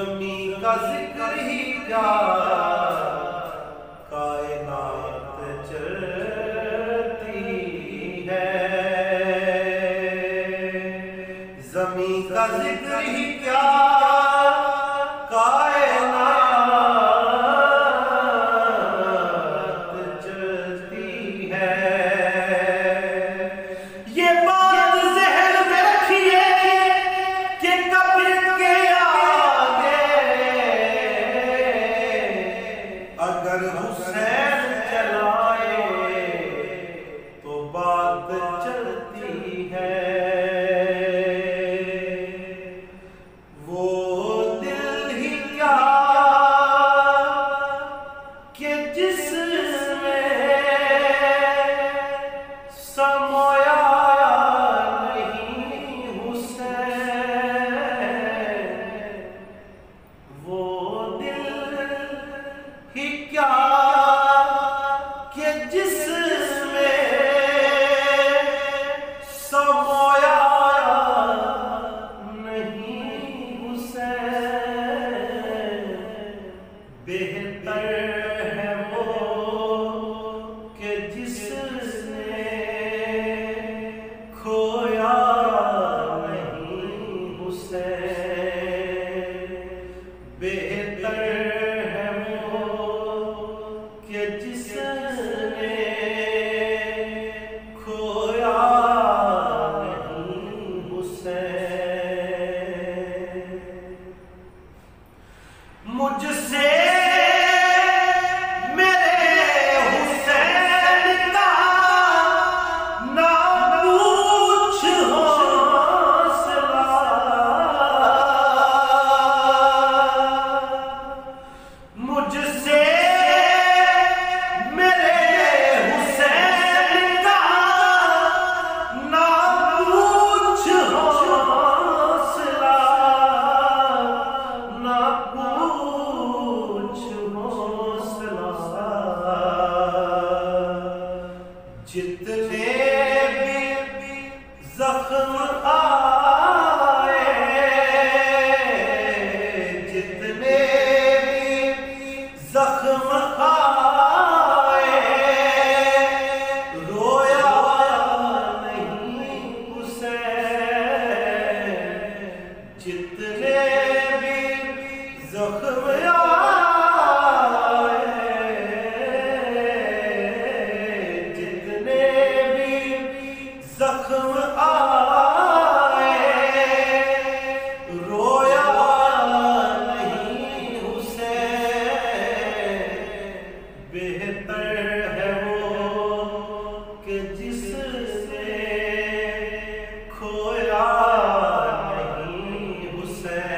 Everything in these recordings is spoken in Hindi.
जमी का जिक्र ही क्या, कायनात चलती है। जमी का जिक्र ही क्या, कायनात चलती है। ये बात ज़हन में रखिए कि कब्र के आगे अगर हुसैन चलाए तो बात चलती है। वो दिल ही क्या कि जिसमें समोया नहीं हुसैन। वो दिल ही क्या कि जिसमें समोया नहीं हुसैन। बेहतर है वो कि जिसने खोया नहीं हुसैन। बेहतर है वो कि जिसने खोया नहीं हुसैन। मुझसे जितने भी जख्म आए, जितने भी जख्म आए, रोया नहीं हुसैन। जितने भी जख्म जख्म आए, रोया नहीं हुसैन। बेहतर है वो कि जिसने खोया नहीं हुसैन।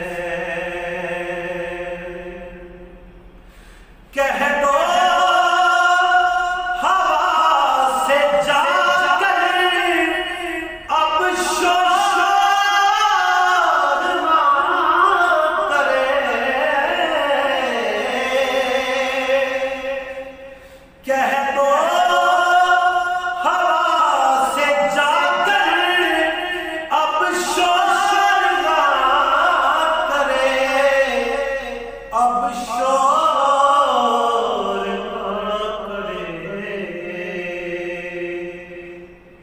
कह दो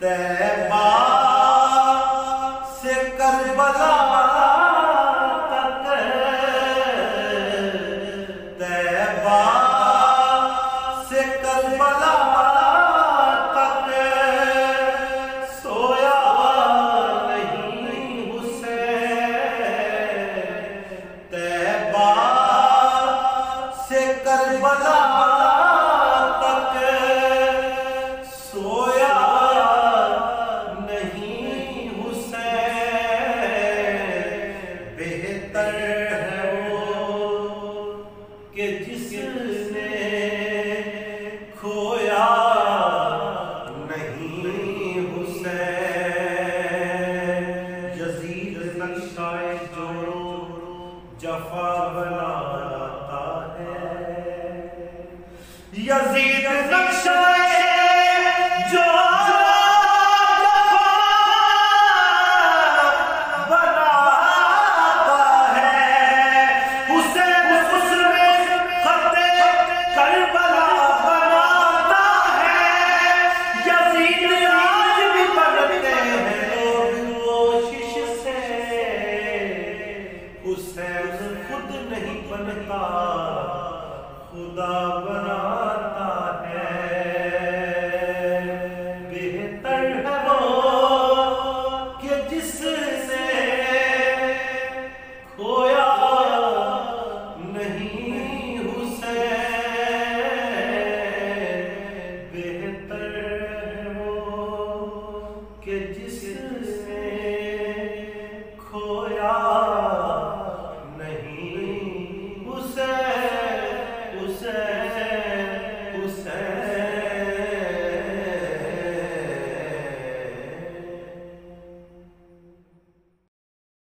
तैबा से करबला तक, तैबा से करबला तक सोया नहीं हुसैन। तैबा से करबला तक सोया नहीं हुसैन। बेहतर है वो कि जिसने खोया नहीं हुसैन। यजीद नक्शाए जोरो जफा बनाता है, यजीद नक्शाए जो बनाता है। बनता खुदा बनाता है। बेहतर है वो कि जिसने खोया नहीं